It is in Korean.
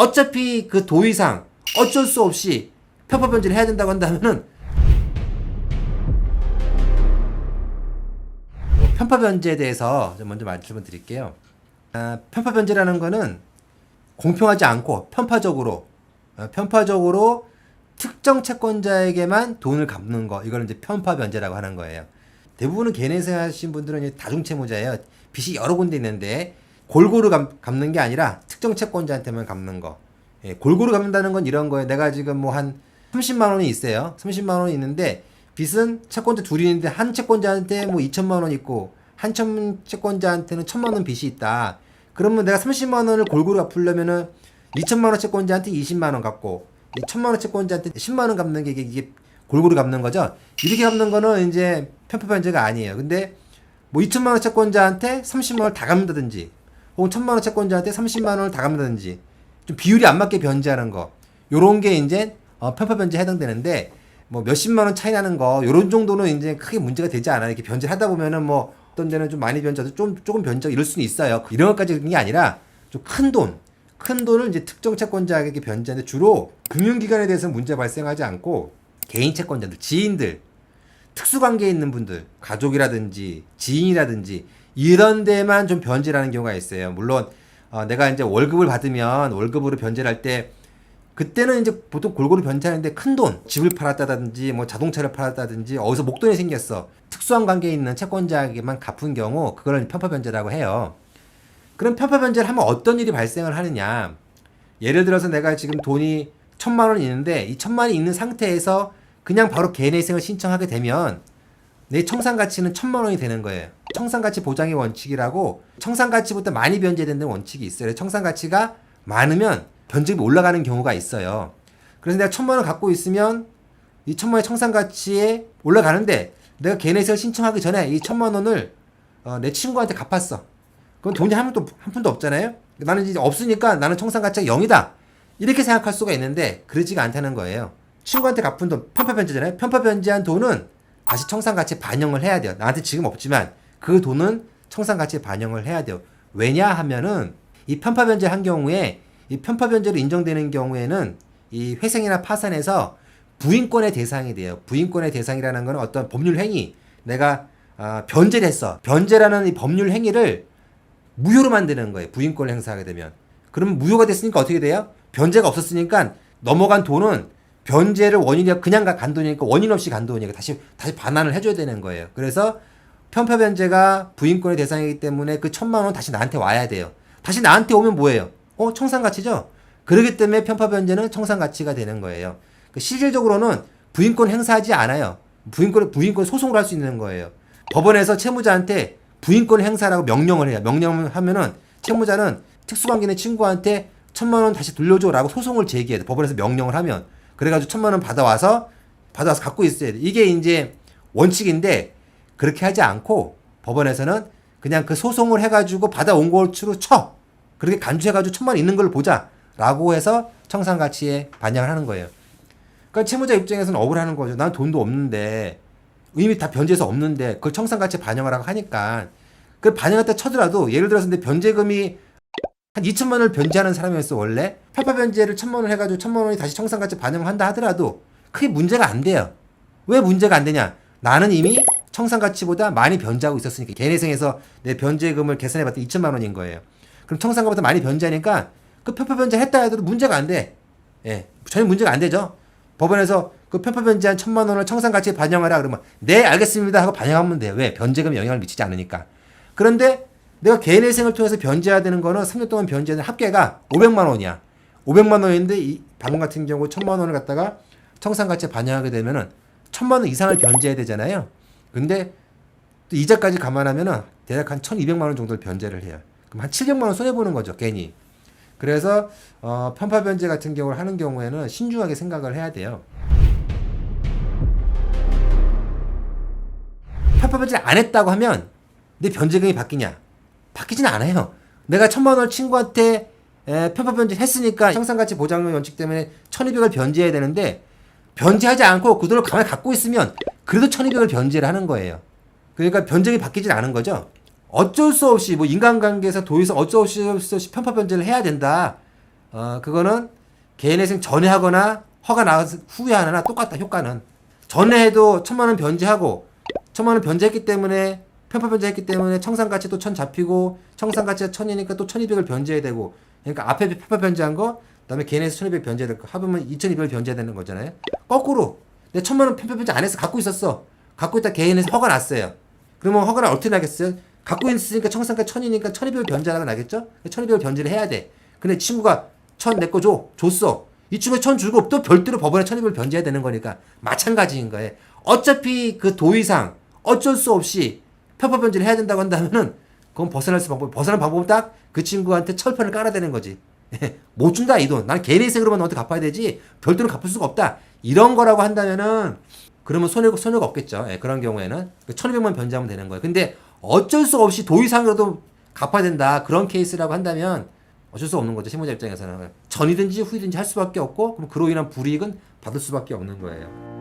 어차피 그 도의상 어쩔 수 없이 편파 변제를 해야 된다고 한다면은 편파 변제에 대해서 좀 먼저 말씀을 드릴게요. 편파 변제라는 거는 공평하지 않고 편파적으로 특정 채권자에게만 돈을 갚는 거, 이거는 이제 편파 변제라고 하는 거예요. 대부분은 개인회사 하신 분들은 이제 다중채무자예요. 빚이 여러 군데 있는데 골고루 갚는 게 아니라 특정 채권자한테만 갚는 거. 예, 골고루 갚는다는 건 이런 거예요. 내가 지금 뭐 한 30만 원이 있어요. 30만 원이 있는데 빚은 채권자 둘이 있는데 한 채권자한테 뭐 2천만 원 있고 한 채권자한테는 1,000만 원 빚이 있다. 그러면 내가 30만 원을 골고루 갚으려면은 2천만 원 채권자한테 20만 원 갚고 1,000만 원 채권자한테 10만 원 갚는 게 이게 골고루 갚는 거죠. 이렇게 갚는 거는 이제 편파 변제가 아니에요. 근데 뭐 2천만 원 채권자한테 30만 원을 다 갚는다든지 혹은 1,000만 원 채권자한테 30만 원을 다 갚는다든지 좀 비율이 안 맞게 변제하는 거, 요런 게 이제 편파 변제에 해당되는데, 뭐 몇십만 원 차이 나는 거 요런 정도는 이제 크게 문제가 되지 않아요. 이렇게 변제를 하다 보면은 뭐 어떤 데는 좀 많이 변제도 조금 변제 이럴 수는 있어요. 이런 것까지 그런 게 아니라 좀 큰 돈을 이제 특정 채권자에게 변제하는데, 주로 금융기관에 대해서는 문제 발생하지 않고 개인 채권자들, 지인들, 특수관계에 있는 분들, 가족이라든지 지인이라든지 이런 데만 좀 변제를 하는 경우가 있어요. 물론 내가 이제 월급을 받으면 월급으로 변제를 할 때 그때는 이제 보통 골고루 변제하는데, 큰 돈, 집을 팔았다든지 뭐 자동차를 팔았다든지 어디서 목돈이 생겼어, 특수한 관계에 있는 채권자에게만 갚은 경우 그거는 편파 변제라고 해요. 그럼 편파 변제를 하면 어떤 일이 발생을 하느냐? 예를 들어서 내가 지금 돈이 1,000만 원이 있는데 이 1,000만 원이 있는 상태에서 그냥 바로 개인회생을 신청하게 되면 내 청산가치는 1,000만 원이 되는 거예요. 청산가치 보장의 원칙이라고, 청산가치보다 많이 변제된다는 원칙이 있어요. 청산가치가 많으면 변제금이 올라가는 경우가 있어요. 그래서 내가 1,000만 원 갖고 있으면 이 1,000만 원의 청산가치에 올라가는데, 내가 개인회생을 신청하기 전에 이 1,000만 원을 내 친구한테 갚았어. 그건 돈이 한 푼도 없잖아요. 나는 이제 없으니까 나는 청산가치가 0이다. 이렇게 생각할 수가 있는데 그러지가 않다는 거예요. 친구한테 갚은 돈, 편파 변제잖아요. 편파 변제한 돈은 다시 청산가치에 반영을 해야 돼요. 나한테 지금 없지만 그 돈은 청산가치에 반영을 해야 돼요. 왜냐 하면은 이 편파 변제한 경우에, 이 편파 변제로 인정되는 경우에는 이 회생이나 파산에서 부인권의 대상이 돼요. 부인권의 대상이라는 건 어떤 법률 행위, 내가 변제를 했어. 변제라는 이 법률 행위를 무효로 만드는 거예요. 부인권을 행사하게 되면. 그러면 무효가 됐으니까 어떻게 돼요? 변제가 없었으니까 넘어간 돈은 변제를 원인이 그냥 간 돈이니까 원인 없이 간 돈이니까 다시 반환을 해줘야 되는 거예요. 그래서 편파 변제가 부인권의 대상이기 때문에 그 1,000만 원 다시 나한테 와야 돼요. 다시 나한테 오면 뭐예요? 청산가치죠? 그렇기 때문에 편파 변제는 청산가치가 되는 거예요. 실질적으로는 부인권 행사하지 않아요. 부인권 소송을 할 수 있는 거예요. 법원에서 채무자한테 부인권 행사라고 명령을 해요. 명령을 하면은 채무자는 특수관계인 친구한테 1,000만 원 다시 돌려줘라고 소송을 제기해야 돼. 법원에서 명령을 하면. 그래가지고 1,000만 원 받아와서 갖고 있어야 돼. 이게 이제 원칙인데, 그렇게 하지 않고 법원에서는 그냥 그 소송을 해가지고 받아온 것으로 쳐. 그렇게 간주해가지고 1,000만 원 있는 걸 보자라고 해서 청산가치에 반영을 하는 거예요. 그러니까 채무자 입장에서는 억울하는 거죠. 난 돈도 없는데, 이미 다 변제해서 없는데 그걸 청산가치에 반영하라고 하니까, 그걸 반영했다 쳐더라도, 예를 들어서 근데 변제금이 한 2,000만 원을 변제하는 사람이었어. 원래 편파 변제를 1,000만 원 해가지고 1,000만 원이 다시 청산가치에 반영을 한다 하더라도 크게 문제가 안 돼요. 왜 문제가 안 되냐? 나는 이미 청산가치보다 많이 변제하고 있었으니까. 개인회생에서 내 변제금을 계산해봤더니 2,000만 원인 거예요. 그럼 청산가보다 많이 변제하니까 그 편파 변제 했다 해도 문제가 안 돼. 예, 전혀 문제가 안 되죠. 법원에서 그 편파 변제한 1,000만 원을 청산가치에 반영하라 그러면 네 알겠습니다 하고 반영하면 돼요. 왜? 변제금에 영향을 미치지 않으니까. 그런데 내가 개인회생을 통해서 변제해야 되는 거는 3년 동안 변제하는 합계가 500만 원이야. 500만 원인데 이 방금 같은 경우 1,000만 원을 갖다가 청산가치에 반영하게 되면은 1,000만 원 이상을 변제해야 되잖아요. 근데 또 이자까지 감안하면은 대략 한 1,200만 원 정도를 변제를 해요. 그럼 한 700만 원 손해 보는 거죠, 괜히. 그래서 편파 변제 같은 경우를 하는 경우에는 신중하게 생각을 해야 돼요. 편파 변제를 안 했다고 하면 내 변제금이 바뀌냐? 바뀌진 않아요. 내가 1,000만 원을 친구한테 편파 변제 했으니까 청산가치 보장 원칙 때문에 1,200을 변제해야 되는데, 변제하지 않고 그 돈을 가만히 갖고 있으면 그래도 1,200을 변제를 하는 거예요. 그러니까 변제금이 바뀌진 않은 거죠. 어쩔 수 없이 뭐 인간관계에서 도의서 어쩔 수 없이 편파 변제를 해야 된다. 그거는 개인회생 전에 하거나 허가 나와서 후에 하나 똑같다. 효과는 전에 해도 1,000만 원 변제하고 1,000만 원 변제했기 때문에 편파 변제했기 때문에 청산가치 또 1,000 잡히고 청산가치가 1,000이니까 또 1,200을 변제해야 되고 그러니까 앞에 편파 변제한 거 그다음에 개인회생 1,200 변제해야 될 거 합하면 2,200을 변제해야 되는 거잖아요. 거꾸로 내 1,000만 원 편파 변제 안 해서 갖고 있었어. 갖고 있다 개인회생 허가 났어요. 그러면 허가를 어떻게 나겠어요? 갖고 있으니까 청산가치 1,000이니까 1,200을 변제하라고 나겠죠? 1,200을 변제를 해야 돼. 근데 친구가 1,000 내 거 줬어. 이 친구가 1,000 주고 또 별도로 법원에 1,200을 변제해야 되는 거니까 마찬가지인 거예요. 어차피 그 도의상 어쩔 수 없이 편파 변제를 해야 된다고 한다면은 그건 벗어난 방법은 딱 그 친구한테 철판을 깔아야 되는 거지. 못 준다 이 돈. 난 개인회생으로만 너한테 갚아야 되지 별도로 갚을 수가 없다. 이런 거라고 한다면은 그러면 손해가 없겠죠. 그런 경우에는 1,200만 변제하면 되는 거예요. 근데 어쩔 수 없이 도의상으로도 갚아야 된다. 그런 케이스라고 한다면 어쩔 수 없는 거죠. 실무자 입장에서는 전이든지 후이든지 할 수밖에 없고 그럼 그로 인한 불이익은 받을 수밖에 없는 거예요.